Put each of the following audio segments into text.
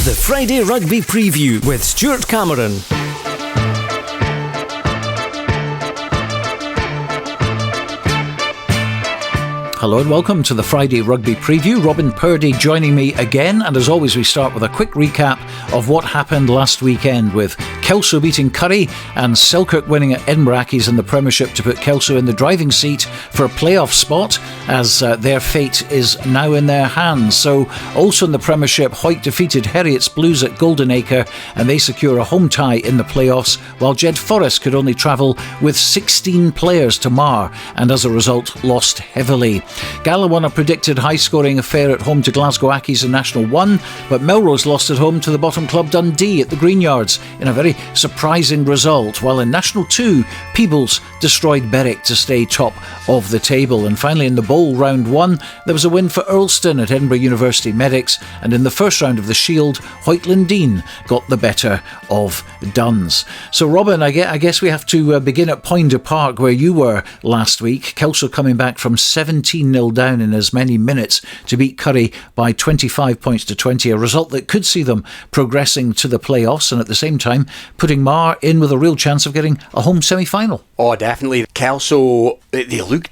The Friday Rugby Preview with Stuart Cameron. Hello and welcome to the Friday Rugby Preview. Robin Purdie joining me again, and as always we start with a quick recap of what happened last weekend, with Kelso beating Purdie and Selkirk winning at Edinburgh Accies in the Premiership to put Kelso in the driving seat for a playoff spot, as their fate is now in their hands. So also in the Premiership, Hawick defeated Heriot's Blues at Golden Acre and they secure a home tie in the playoffs, while Jedforest could only travel with 16 players to Mar and as a result lost heavily. Gala won a predicted high-scoring affair at home to Glasgow Accies in National 1, but Melrose lost at home to the bottom club Dundee at the Greenyards in a very surprising result, while in National 2, Peebles destroyed Berwick to stay top of the table. And finally in the Bowl Round 1, there was a win for Earlston at Edinburgh University Medics, and in the first round of the Shield, Hoytlandine got the better of Duns. So Robin, I guess we have to begin at Poynter Park, where you were last week. Kelso coming back from 17-0 down in as many minutes to beat Purdie by 25 points to 20, a result that could see them progressing to the playoffs and at the same time putting Mar in with a real chance of getting a home semi-final. Oh, definitely. Kelso, they looked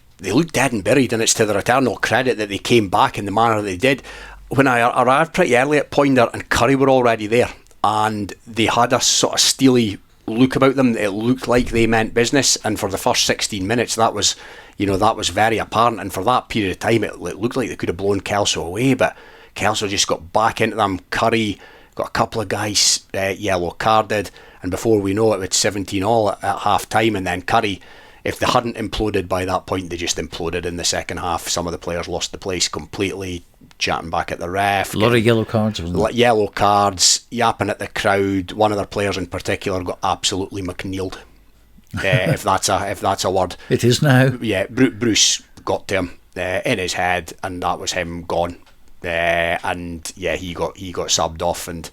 dead and buried, and it's to their eternal credit that they came back in the manner they did. When I arrived pretty early at Poynter, and Purdie were already there, and they had a sort of steely look about them. It looked like they meant business, and for the first 16 minutes that was very apparent, and for that period of time it looked like they could have blown Kelso away, but Kelso just got back into them. Purdie got a couple of guys yellow carded, and before we know it, it's 17-all at half time, and then Purdie, if they hadn't imploded by that point, they just imploded in the second half. Some of the players lost the place completely, chatting back at the ref. A lot of yellow cards, wasn't it? Yellow cards, yapping at the crowd. One of their players in particular got absolutely McNeiled. If that's a word. It is now. Yeah, Bruce got to him in his head, and that was him gone. And yeah, he got subbed off, and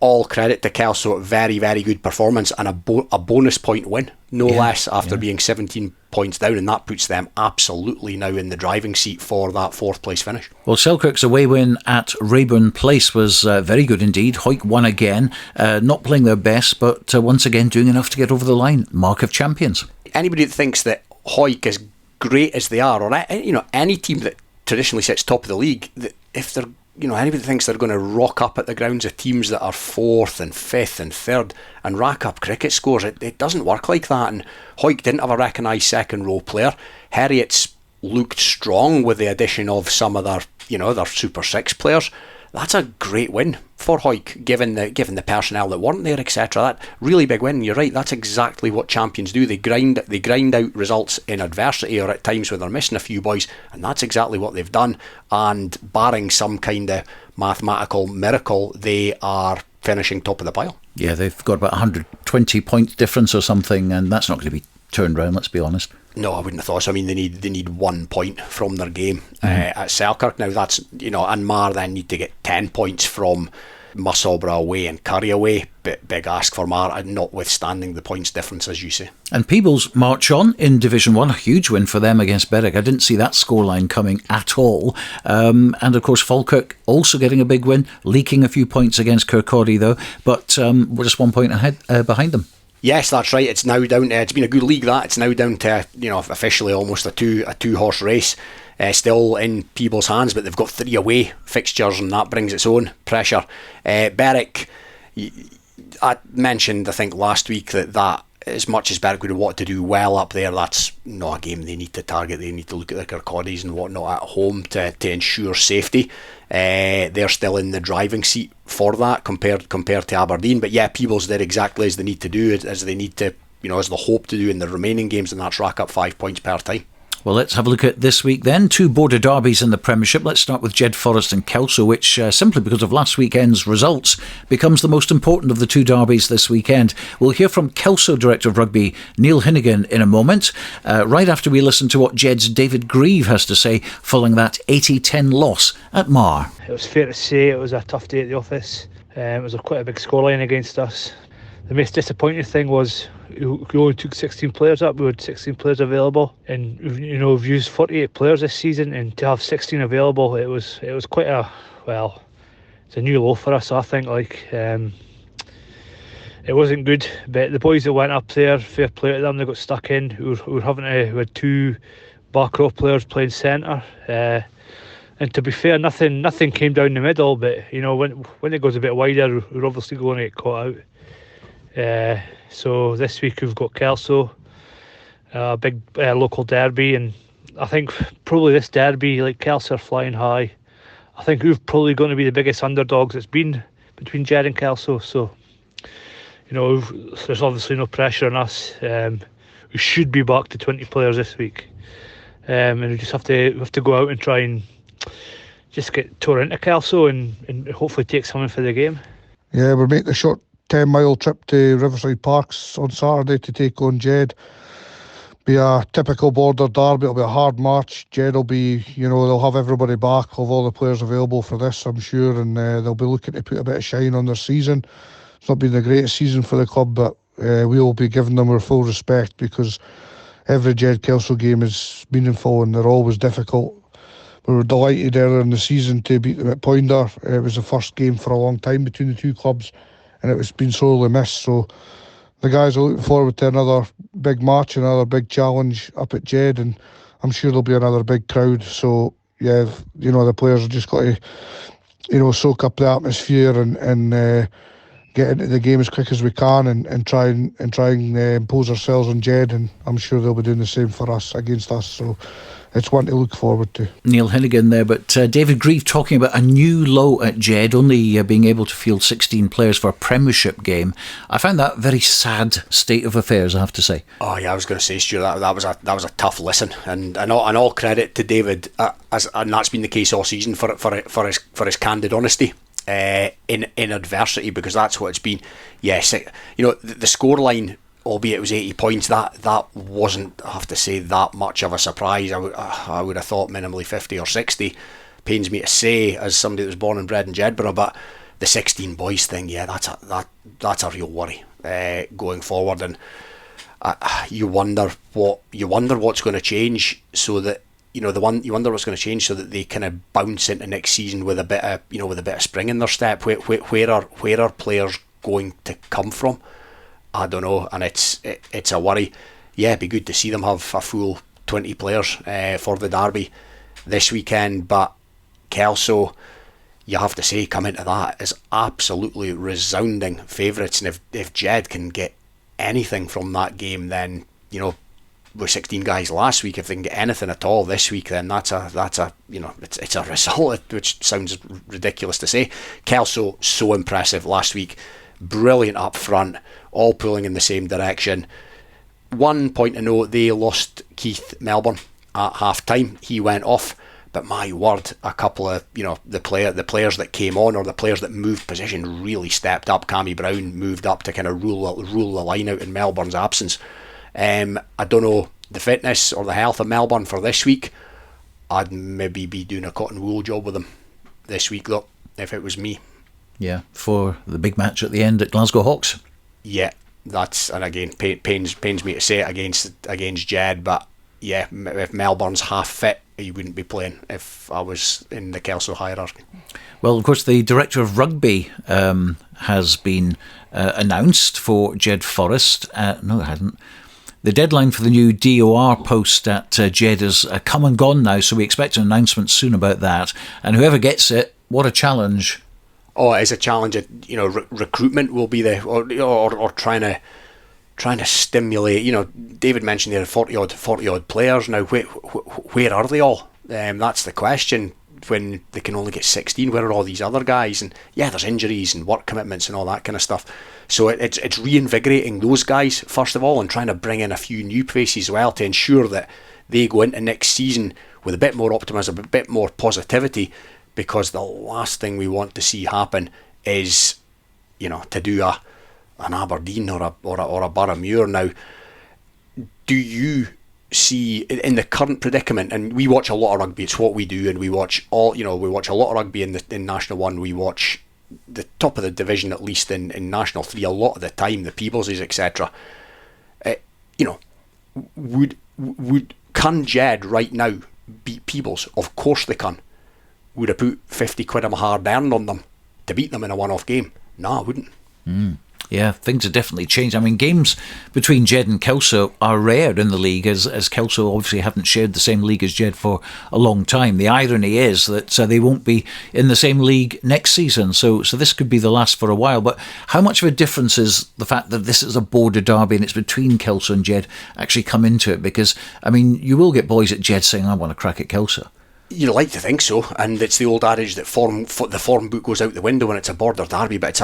all credit to Kelso. Very, very good performance, and a bonus point win, no less, after being 17 points down, and that puts them absolutely now in the driving seat for that fourth place finish. Well, Selkirk's away win at Rayburn Place was very good indeed. Hawick won again, not playing their best, but once again doing enough to get over the line. Mark of champions. Anybody that thinks that Hawick, as great as they are, or any team that traditionally sits top of the league, that if they're anybody that thinks they're going to rock up at the grounds of teams that are fourth and fifth and third and rack up cricket scores, it doesn't work like that. And Hawick didn't have a recognised second row player. Heriot's looked strong with the addition of some of their Super Six players. That's a great win for Hawick, given the personnel that weren't there, etc. That really big win. You're right. That's exactly what champions do. They grind out results in adversity, or at times when they're missing a few boys, and that's exactly what they've done. And barring some kind of mathematical miracle, they are finishing top of the pile. Yeah, they've got about 120 point difference or something, and that's not going to be turned around. Let's be honest. No, I wouldn't have thought so. I mean, they need 1 point from their game at Selkirk. Now that's, and Mar then need to get 10 points from Musselburgh away and Curry away. Big ask for Mar, notwithstanding the points difference, as you say. And Peebles march on in Division 1, a huge win for them against Berwick. I didn't see that scoreline coming at all. And of course Falkirk also getting a big win, leaking a few points against Kirkcaldy though, but we're just 1 point ahead behind them. Yes, that's right. It's now down to, it's been a good league that. It's now down to, officially almost a two horse race. Still in Peebles' hands, but they've got 3 away fixtures, and that brings its own pressure. Berwick, I mentioned, I think, last week that as much as Berwick would have wanted to do well up there, that's not a game they need to target. They need to look at the Kirkcaldies and whatnot at home to ensure safety. They're still in the driving seat for that compared to Aberdeen. But yeah, Peebles did exactly as they need to do, as they need to, as they hope to do in the remaining games, and that's rack up 5 points per time. Well, let's have a look at this week then. 2 border derbies in the Premiership. Let's start with Jedforest and Kelso, which, simply because of last weekend's results, becomes the most important of the 2 derbies this weekend. We'll hear from Kelso Director of Rugby, Neil Hinnigan, in a moment, right after we listen to what Jed's David Grieve has to say following that 80-10 loss at Mar. It was fair to say it was a tough day at the office. It was quite a big scoreline against us. The most disappointing thing was we only took 16 players up. We had 16 players available, and we've used 48 players this season, and to have 16 available, it was quite a it's a new low for us. I think it wasn't good, but the boys that went up there, fair play to them. They got stuck in. We had 2 back row players playing centre, and to be fair, nothing came down the middle. But when it goes a bit wider, we're obviously going to get caught out. So this week we've got Kelso, a big local derby, and I think probably this derby, like Kelso are flying high. I think we're probably going to be the biggest underdogs it's been between Jed and Kelso. So there's obviously no pressure on us. We should be back to 20 players this week, and we just have to go out and try and just get tore into Kelso and hopefully take something for the game. Yeah, we're making a short 10-mile trip to Riverside Parks on Saturday to take on Jed. Be a typical border derby. It'll be a hard march. Jed will be, they'll have everybody back, have all the players available for this, I'm sure, and they'll be looking to put a bit of shine on their season. It's not been the greatest season for the club, but we will be giving them our full respect, because every Jed Kelso game is meaningful and they're always difficult. We were delighted earlier in the season to beat them at Ponder. It was the first game for a long time between the two clubs, and it was been sorely missed. So the guys are looking forward to another big match, another big challenge up at Jed, and I'm sure there'll be another big crowd. So yeah, the players have just got to, soak up the atmosphere and get into the game as quick as we can and try and impose ourselves on Jed, and I'm sure they'll be doing the same for us against us. So it's one to look forward to. Neil Hinnigan there, but David Grieve talking about a new low at Jed, only being able to field 16 players for a Premiership game. I found that a very sad state of affairs, I have to say. Oh yeah, I was going to say, Stuart, that was a tough listen, and all credit to David, and that's been the case all season for his candid honesty. In adversity, because that's what it's been. Yes, the scoreline, albeit it was 80 points, that wasn't, I have to say, that much of a surprise. I would have thought minimally 50 or 60. Pains me to say, as somebody that was born and bred in Jedburgh, but the 16 boys thing, yeah, that's a real worry going forward, and you wonder what's going to change, so that you wonder what's going to change so that they kind of bounce into next season with a bit of spring in their step. Where are players going to come from? I don't know, and it's a worry. Yeah, it'd be good to see them have a full 20 players for the derby this weekend, but Kelso, you have to say, come into that as absolutely resounding favourites, and if Jed can get anything from that game, then with 16 guys last week, if they can get anything at all this week, then it's a result, which sounds ridiculous to say. Kelso, so impressive last week, brilliant up front, all pulling in the same direction. One point to note, they lost Keith Melbourne at half time. He went off, but my word, a couple of the players that came on, or the players that moved position, really stepped up. Cammy Brown moved up to kind of rule the line out in Melbourne's absence. I don't know the fitness or the health of Melbourne for this week. I'd maybe be doing a cotton wool job with them this week, though, if it was me. Yeah, for the big match at the end at Glasgow Hawks. Yeah, and again, pains me to say it against Jed, but yeah, if Melbourne's half fit, he wouldn't be playing if I was in the Kelso hierarchy. Well, of course, the director of rugby has been announced for Jedforest. No, it hasn't. The deadline for the new DOR post at Jed has come and gone now, so we expect an announcement soon about that. And whoever gets it, what a challenge! Oh, it is a challenge. Recruitment will be there, or trying to stimulate. David mentioned there are 40 odd players now. Where are they all? That's the question. When they can only get 16, where are all these other guys? And yeah, there's injuries and work commitments and all that kind of stuff. So it's reinvigorating those guys first of all, and trying to bring in a few new faces as well to ensure that they go into next season with a bit more optimism, a bit more positivity. Because the last thing we want to see happen is, to do an Aberdeen or a Barramure. Now, do you see in the current predicament? And we watch a lot of rugby. It's what we do, and we watch a lot of rugby in National 1. We watch the top of the division, at least in National 3, a lot of the time, the Peebles's, etc. Can Jed right now beat Peebles? Of course they can. Would I put 50 quid of my hard earned on them? to beat them in a one-off game. No, I wouldn't. Yeah, things have definitely changed. I mean, games between Jed and Kelso are rare in the league, as Kelso obviously haven't shared the same league as Jed for a long time. The irony is that they won't be in the same league next season, so this could be the last for a while. But how much of a difference is the fact that this is a border derby and it's between Kelso and Jed actually come into it? Because, I mean, you will get boys at Jed saying, I want to crack at Kelso. You'd like to think so, and it's the old adage that the form book goes out the window when it's a border derby. But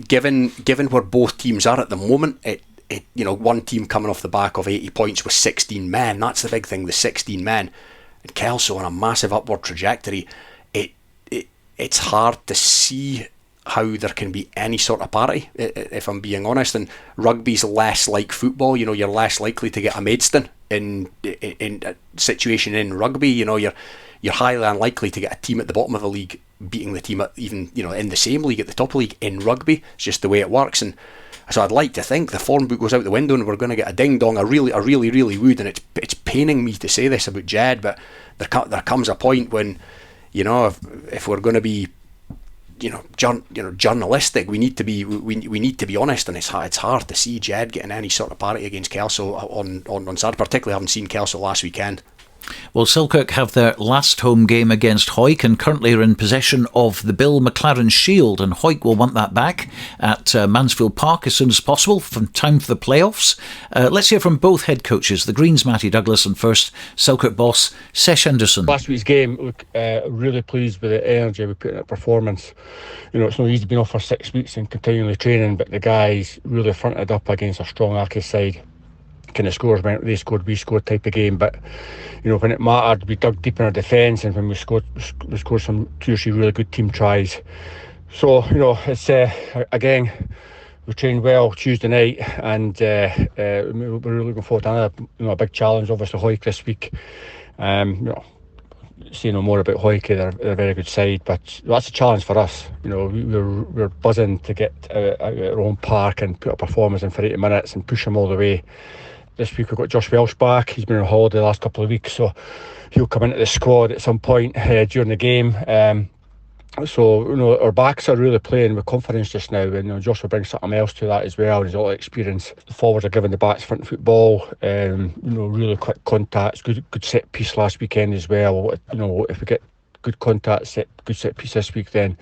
given where both teams are at the moment, one team coming off the back of 80 points with 16 men, that's the big thing, the 16 men, and Kelso on a massive upward trajectory. It's hard to see how there can be any sort of parity, if I'm being honest. And rugby's less like football. You're less likely to get a Maidstone in a situation in rugby. You're highly unlikely to get a team at the bottom of the league beating the team at even, in the same league at the top of the league in rugby. It's just the way it works. And so I'd like to think the form book goes out the window and we're going to get a ding dong. I really would. And it's paining me to say this about Jed, but there comes a point when, if we're going to be, journalistic, we need to be honest, and it's hard to see Jed getting any sort of parity against Kelso on Saturday, particularly having seen Kelso last weekend. Well, Selkirk have their last home game against Hawick and currently are in possession of the Bill McLaren Shield, and Hawick will want that back at Mansfield Park as soon as possible from time for the playoffs. Let's hear from both head coaches, the Greens Matty Douglas and first Selkirk boss Sesh Henderson. Last week's game, look, really pleased with the energy we put in that performance. It's not easy being off for 6 weeks and continually training, but the guys really fronted up against a strong Arcus side. Kind of scores when they scored, we scored type of game, but when it mattered, we dug deep in our defence, and when we scored some 2 or 3 really good team tries. So it's again, we trained well Tuesday night, and we're really looking forward to another a big challenge. Obviously Hawick this week. Say no more about Hawick, they're a very good side, but that's a challenge for us. We're buzzing to get out at our own park and put a performance in for 80 minutes and push them all the way. This week we've got Josh Welsh back. He's been on holiday the last couple of weeks, so he'll come into the squad at some point during the game. So our backs are really playing with confidence just now, and Josh will bring something else to that as well. He's all experience. The forwards are giving the backs front football. Really quick contacts. Good set piece last weekend as well. If we get good contact, good set piece this week, then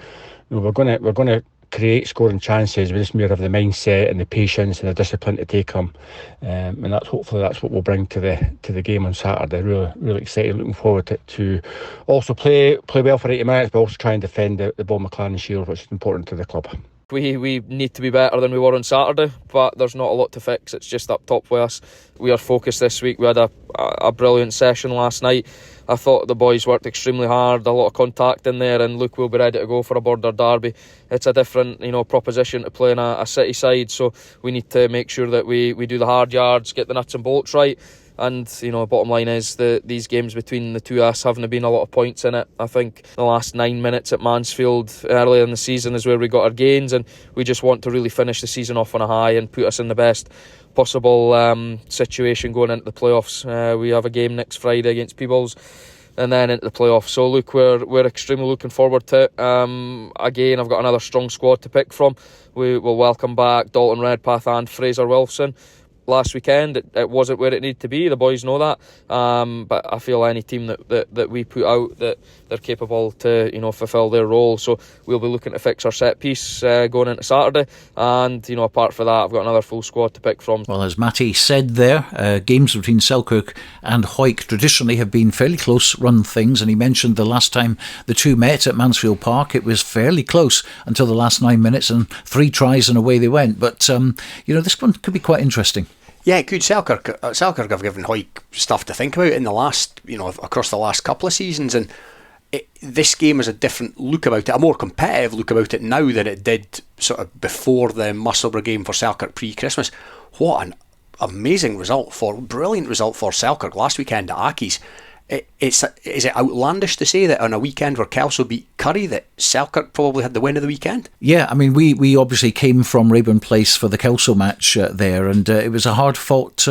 we're gonna create scoring chances. We just more have the mindset and the patience and the discipline to take them, and hopefully that's what we'll bring to the game on Saturday. Really excited, looking forward to also play well for 80 minutes, but also try and defend the Bill McLaren Shield, which is important to the club. We need to be better than we were on Saturday, but there's not a lot to fix. It's just up top with us. We are focused this week. We had a brilliant session last night. I thought the boys worked extremely hard, a lot of contact in there, and look, we'll be ready to go for a border derby. It's a different proposition to play in a city side, so we need to make sure that we do the hard yards, get the nuts and bolts right. And bottom line is that these games between the two of us haven't been a lot of points in it. I think the last 9 minutes at Mansfield earlier in the season is where we got our gains, and we just want to really finish the season off on a high and put us in the best possible situation going into the playoffs. We have a game next Friday against Peebles, and then into the playoffs. So look, we're extremely looking forward to it. Again, I've got another strong squad to pick from. We will welcome back Dalton Redpath and Fraser Wilson. Last weekend it wasn't where it needed to be, the boys know that, but I feel any team that we put out, that they're capable to fulfil their role. So we'll be looking to fix our set piece going into Saturday, and apart from that, I've got another full squad to pick from. Well, as Matty said there, games between Selkirk and Hawick traditionally have been fairly close run things, and he mentioned the last time the two met at Mansfield Park, it was fairly close until the last 9 minutes, and 3 tries and away they went. But this one could be quite interesting. Yeah, good. Selkirk have given Hawick stuff to think about in the last, across the last couple of seasons, and this game has a different look about it, a more competitive look about it now than it did sort of before the Musselburgh game for Selkirk pre-Christmas. What an brilliant result for Selkirk last weekend at Accies. Is it outlandish to say that on a weekend where Kelso beat Currie that Selkirk probably had the win of the weekend? Yeah, I mean, we obviously came from Rayburn Place for the Kelso match there, and it was a hard-fought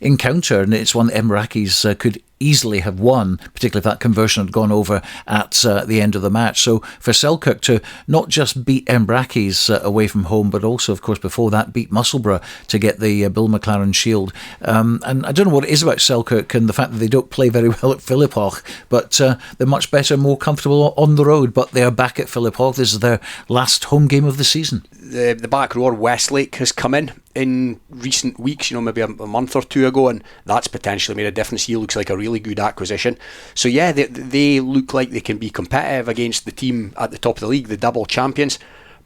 encounter, and it's one that Emiraki's could easily have won, particularly if that conversion had gone over at the end of the match. So for Selkirk to not just beat Embrackes away from home, but also, of course, before that, beat Musselburgh to get the Bill McLaren Shield. And I don't know what it is about Selkirk and the fact that they don't play very well at Philiphaugh, but they're much better, more comfortable on the road. But they are back at Philiphaugh. This is their last home game of the season. The back rower, Westlake, has come in recent weeks, maybe a month or two ago, and that's potentially made a difference. He looks like a really good acquisition. So yeah, they look like they can be competitive against the team at the top of the league, the double champions.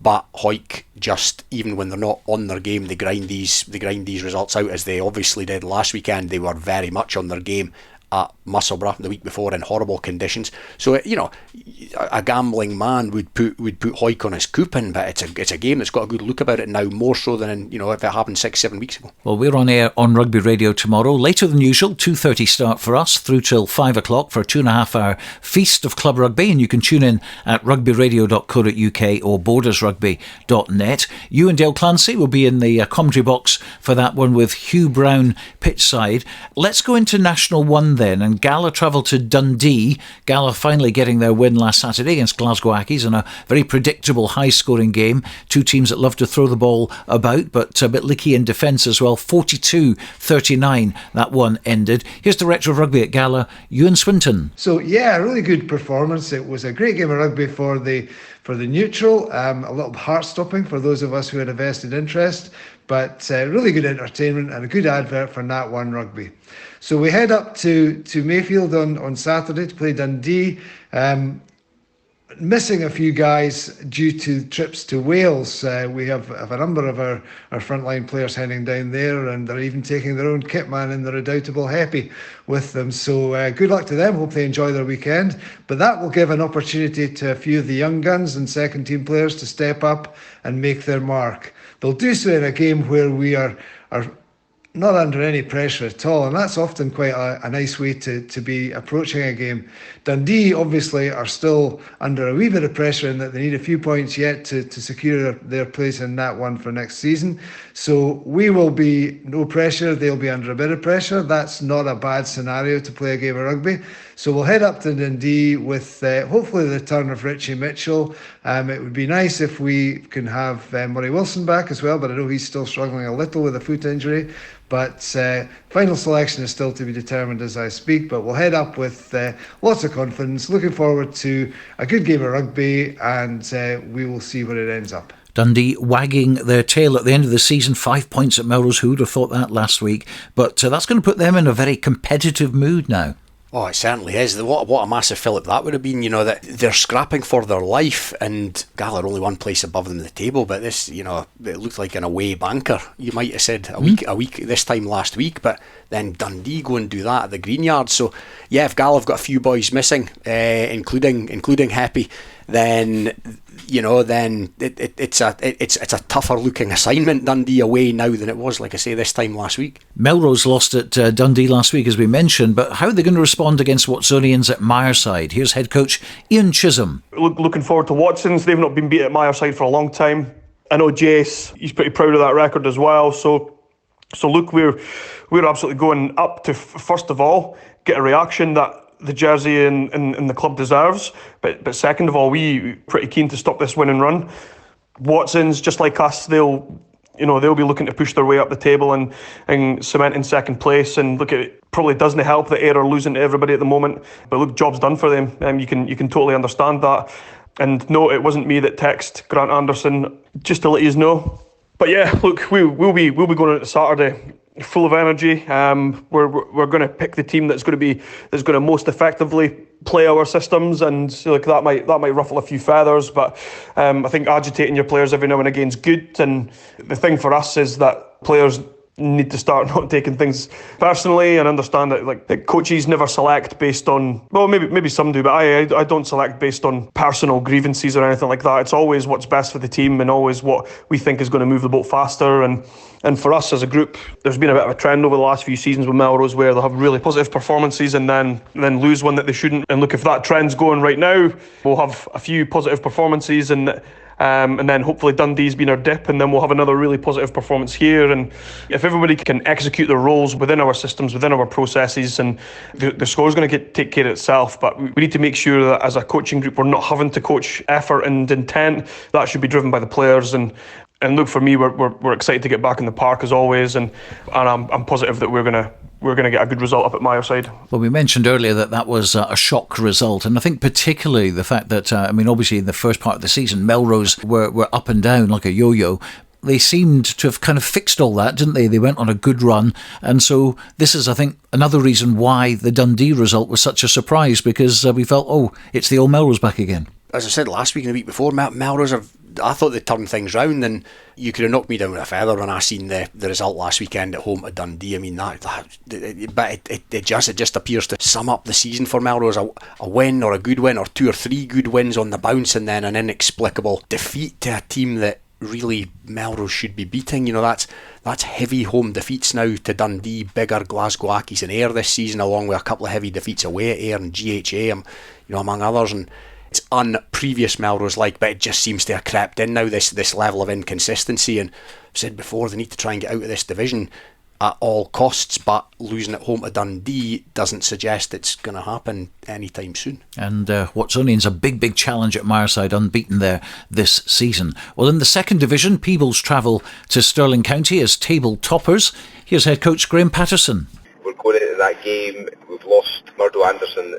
But Hawick, just even when they're not on their game, they grind these results out, as they obviously did last weekend. They were very much on their game at Musselburgh the week before in horrible conditions. So a gambling man would put Hawick on his coupon, but it's a game that's got a good look about it now, more so than if it happened 6-7 weeks ago. Well, we're on air on Rugby Radio tomorrow, later than usual, 2:30 start for us, through till 5 o'clock for a 2.5 hour feast of club rugby, and you can tune in at rugbyradio.co.uk or bordersrugby.net. You and Dale Clancy will be in the commentary box for that one with Hugh Brown pitchside. Let's go into National 1 then, and Gala travel to Dundee. Gala finally getting their win last Saturday against Glasgow Accies in a very predictable high-scoring game. Two teams that love to throw the ball about, but a bit licky in defence as well. 42-39 that one ended. Here's Director of Rugby at Gala, Ewan Swinton. So yeah, a really good performance. It was a great game of rugby for the neutral, a little heart-stopping for those of us who had a vested interest, but really good entertainment and a good advert for Nat 1 Rugby. So we head up to Mayfield on Saturday to play Dundee. Missing a few guys due to trips to Wales. We have a number of our frontline players heading down there, and they're even taking their own kit man in the redoubtable Heppy with them. So good luck to them. Hope they enjoy their weekend. But that will give an opportunity to a few of the young guns and second team players to step up and make their mark. They'll do so in a game where we are not under any pressure at all, and that's often quite a nice way to be approaching a game. Dundee obviously are still under a wee bit of pressure in that they need a few points yet to secure their place in Nat 1 for next season. So we will be no pressure, they'll be under a bit of pressure. That's not a bad scenario to play a game of rugby. So we'll head up to Dundee with hopefully the return of Richie Mitchell. It would be nice if we can have Murray Wilson back as well, but I know he's still struggling a little with a foot injury. But final selection is still to be determined as I speak. But we'll head up with lots of confidence, looking forward to a good game of rugby, and we will see where it ends up. Dundee wagging their tail at the end of the season, 5 points at Melrose. Who would have thought that last week? But that's going to put them in a very competitive mood now. Oh, it certainly is. What a massive fillip that would have been, that they're scrapping for their life, and Gala are only one place above them in the table, but this, it looked like an away banker, you might have said a week this time last week, but then Dundee go and do that at the Greenyard. So yeah, if Gala have got a few boys missing, including Heppy, then it's a tougher looking assignment, Dundee away now, than it was, like I say, this time last week. Melrose lost at Dundee last week, as we mentioned, but how are they going to respond against Watsonians at Myerside? Here's head coach Ian Chisholm. Looking forward to Watsons. They've not been beat at Myerside for a long time. I know Jace, he's pretty proud of that record as well. So look, we're absolutely going up to first of all get a reaction that the jersey and the club deserves, but second of all, we pretty keen to stop this win and run. Watsons, just like us, they'll be looking to push their way up the table and cement in second place. And look, it probably doesn't help that Ayr are losing to everybody at the moment, but look, job's done for them. You can totally understand that. And no, it wasn't me that texted Grant Anderson, just to let you know. But yeah, look, we'll be going into Saturday full of energy. We're going to pick the team that's going to most effectively play our systems, and that might ruffle a few feathers, but I think agitating your players every now and again is good. And the thing for us is that players need to start not taking things personally and understand that coaches never select based on, well, maybe some do, but I don't select based on personal grievances or anything like that. It's always what's best for the team and always what we think is going to move the boat faster. And for us as a group, there's been a bit of a trend over the last few seasons with Melrose where they'll have really positive performances and then lose one that they shouldn't. And look, if that trend's going right now, we'll have a few positive performances and and then hopefully Dundee's been our dip, and then we'll have another really positive performance here. And if everybody can execute their roles within our systems, within our processes, and the score's going to take care of itself. But we need to make sure that as a coaching group, we're not having to coach effort and intent. That should be driven by the players. And look, for me, we're excited to get back in the park as always, and I'm positive that we're going to get a good result up at Myerside. Well, we mentioned earlier that was a shock result, and I think particularly the fact that, obviously in the first part of the season, Melrose were up and down like a yo-yo. They seemed to have kind of fixed all that, didn't they? They went on a good run, and so this is, I think, another reason why the Dundee result was such a surprise, because we felt, it's the old Melrose back again. As I said last week and the week before, Melrose I thought they turned things round, and you could have knocked me down with a feather when I seen the result last weekend at home to Dundee. I mean, it just appears to sum up the season for Melrose. A win or a good win, or 2 or 3 good wins on the bounce, and then an inexplicable defeat to a team that really Melrose should be beating. That's heavy home defeats now to Dundee, bigger Glasgow Accies and Ayr this season, along with a couple of heavy defeats away at Ayr and GHA, among others. And it's un-previous Melrose like, but it just seems to have crept in now, this level of inconsistency. And I've said before, they need to try and get out of this division at all costs, but losing at home to Dundee doesn't suggest it's going to happen anytime soon. And Watsonians a big challenge at Myerside, unbeaten there this season. Well, in the second division, Peebles travel to Stirling County as table toppers. Here's head coach Graham Patterson. We're going into that game. We've lost Murdo Anderson.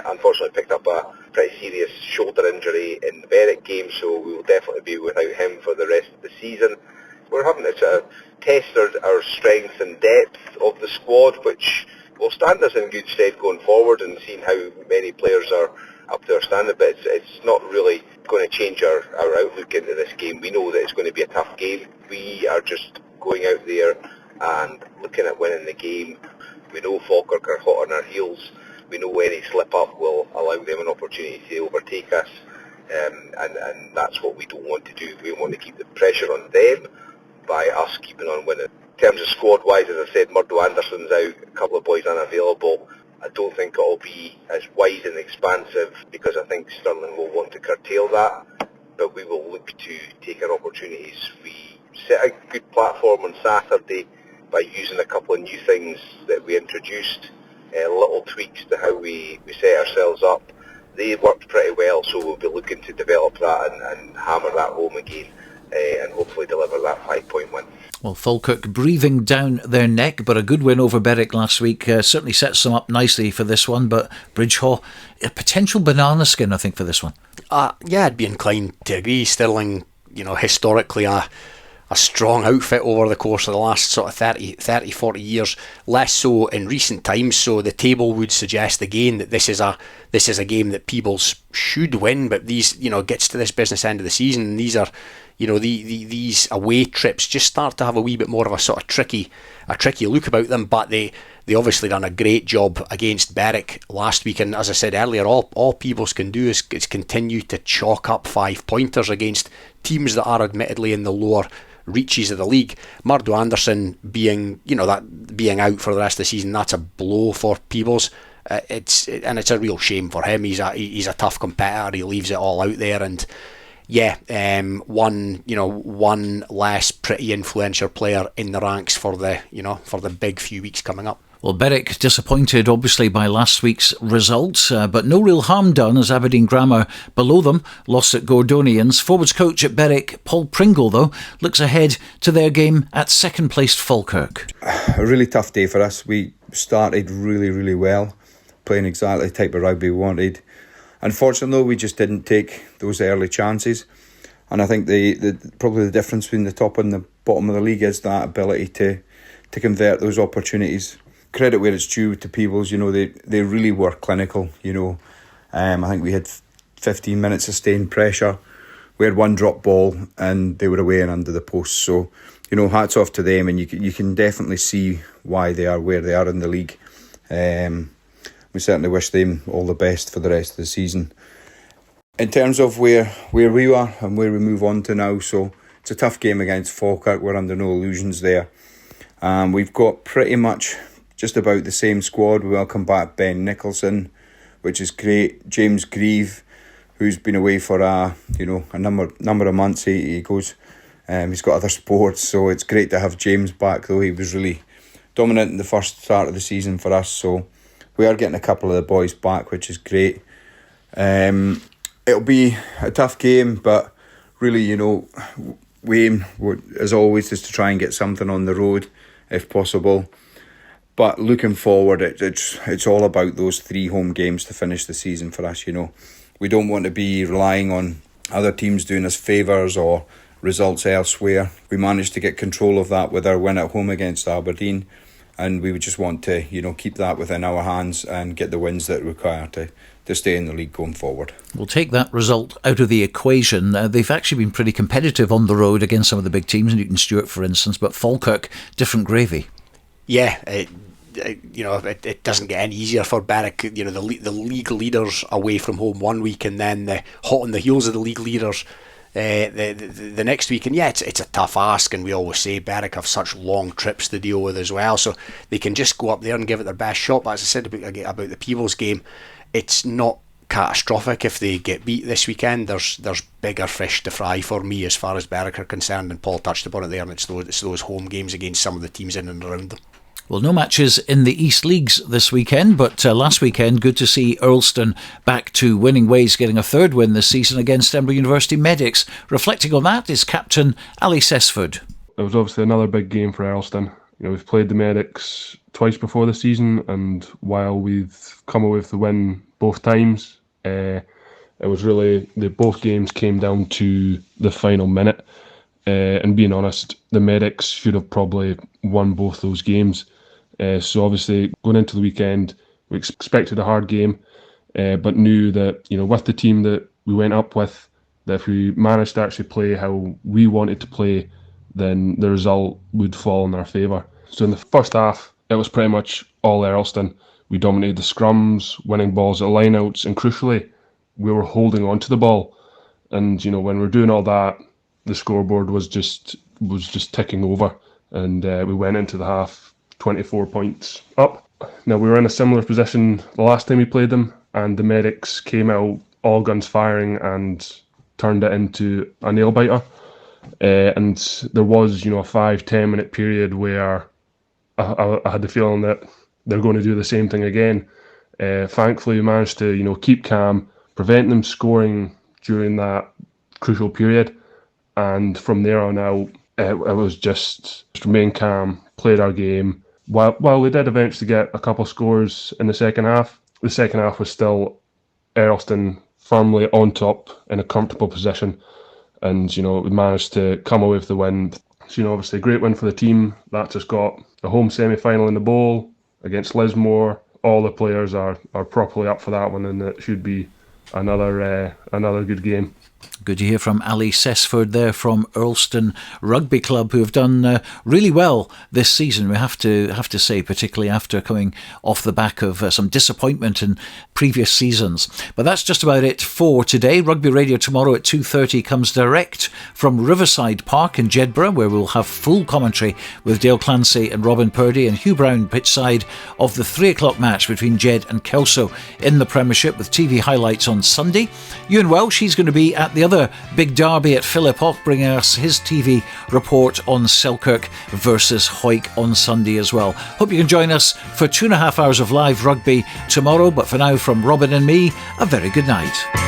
Unfortunately picked up a pretty serious shoulder injury in the Berwick game, so we will definitely be without him for the rest of the season. We're having to test our strength and depth of the squad, which will stand us in good stead going forward, and seeing how many players are up to our standard. But it's not really going to change our outlook into this game. We know that it's going to be a tough game. We are just going out there and looking at winning the game. We know Falkirk are hot on our heels. We know any slip up will allow them an opportunity to overtake us, and that's what we don't want to do. We want to keep the pressure on them by us keeping on winning. In terms of squad wise, as I said, Murdo Anderson's out, a couple of boys unavailable. I don't think it'll be as wide and expansive, because I think Stirling will want to curtail that, but we will look to take our opportunities. We set a good platform on Saturday by using a couple of new things that we introduced, little tweaks to how we set ourselves up. They worked pretty well, so we'll be looking to develop that and hammer that home again, and hopefully deliver that 5-point win. Well, Falkirk breathing down their neck, but a good win over Berwick last week certainly sets them up nicely for this one. But Bridgehaugh, a potential banana skin, I think, for this one. Yeah, I'd be inclined to agree. Stirling, historically a strong outfit over the course of the last sort of 30, 40 years, less so in recent times. So the table would suggest again that this is a game that Peebles should win, but these, gets to this business end of the season, and these are, these away trips just start to have a wee bit more of a sort of tricky look about them. But they obviously done a great job against Berwick last week, and as I said earlier, all Peebles can do is continue to chalk up 5-pointers against teams that are admittedly in the lower reaches of the league. Murdo Anderson being out for the rest of the season, that's a blow for Peebles. It's a real shame for him. He's a tough competitor. He leaves it all out there, and one less pretty influential player in the ranks for the big few weeks coming up. Well, Berwick disappointed obviously by last week's results, but no real harm done as Aberdeen Grammar below them lost at Gordonians. Forwards coach at Berwick, Paul Pringle, though, looks ahead to their game at second placed Falkirk. A really tough day for us. We started really well, playing exactly the type of rugby we wanted. Unfortunately, we just didn't take those early chances, and I think probably the difference between the top and the bottom of the league is that ability to convert those opportunities. Credit where it's due to Peebles, they really were clinical. I think we had 15 minutes of sustained pressure. We had one drop ball and they were away and under the post. So, hats off to them, and you can definitely see why they are where they are in the league. We certainly wish them all the best for the rest of the season. In terms of where we are and where we move on to now, so it's a tough game against Falkirk. We're under no illusions there. We've got pretty much just about the same squad. We welcome back Ben Nicholson, which is great. James Grieve, who's been away for a number of months. He goes, he's got other sports, so it's great to have James back. Though he was really dominant in the first start of the season for us, so we are getting a couple of the boys back, which is great. It'll be a tough game, but really, we aim, as always, is to try and get something on the road if possible. But looking forward, it's all about those 3 home games to finish the season for us. We don't want to be relying on other teams doing us favours or results elsewhere. We managed to get control of that with our win at home against Aberdeen, and we would just want to keep that within our hands and get the wins that require to stay in the league going forward. We'll take that result out of the equation. They've actually been pretty competitive on the road against some of the big teams, Newton Stuart for instance, but Falkirk, different gravy. Yeah, it doesn't get any easier for Berwick. The league leaders away from home one week, and then hot on the heels of the league leaders the next week. And yeah, it's a tough ask, and we always say Berwick have such long trips to deal with as well, so they can just go up there and give it their best shot. But as I said about the Peebles game, it's not catastrophic if they get beat this weekend. There's bigger fish to fry for me as far as Berwick are concerned, and Paul touched upon it there, and it's those home games against some of the teams in and around them. Well, no matches in the East Leagues this weekend, but last weekend, good to see Earlston back to winning ways, getting a 3rd win this season against Edinburgh University Medics. Reflecting on that is captain Ali Sesford. It was obviously another big game for Earlston. We've played the Medics twice before the season, and while we've come away with the win both times, it was really both games came down to the final minute. And being honest, the Medics should have probably won both those games. So obviously going into the weekend, we expected a hard game, but knew that with the team that we went up with, that if we managed to actually play how we wanted to play, then the result would fall in our favour. So in the first half, it was pretty much all Earlston. We dominated the scrums, winning balls at lineouts, and crucially, we were holding on to the ball. And when we're doing all that, the scoreboard was just ticking over, and we went into the half 24 points up. Now, we were in a similar position the last time we played them, and the Medics came out all guns firing and turned it into a nail biter. And there was, a 5-10 minute period where I had the feeling that they're going to do the same thing again. Thankfully, we managed to, keep calm, prevent them scoring during that crucial period. And from there on out, it was just remain calm, played our game. While we did eventually get a couple scores in the second half was still Earlston firmly on top in a comfortable position. And, we managed to come away with the win. So, obviously a great win for the team. That just got a home semi-final in the Bowl against Lismore. All the players are properly up for that one, and it should be another good game. Good to hear from Ali Sesford there from Earlston Rugby Club, who have done really well this season, we have to say, particularly after coming off the back of some disappointment in previous seasons. But that's just about it for today. Rugby Radio tomorrow at 2:30 comes direct from Riverside Park in Jedburgh, where we'll have full commentary with Dale Clancy and Robin Purdie and Hugh Brown pitchside of the 3 o'clock match between Jed and Kelso in the Premiership, with TV highlights on Sunday. Ewan Welsh, he's going to be at the other big derby at Philippock, bringing us his TV report on Selkirk versus Hawick on Sunday as well. Hope you can join us for 2.5 hours of live rugby tomorrow, but for now, from Robin and me, a very good night.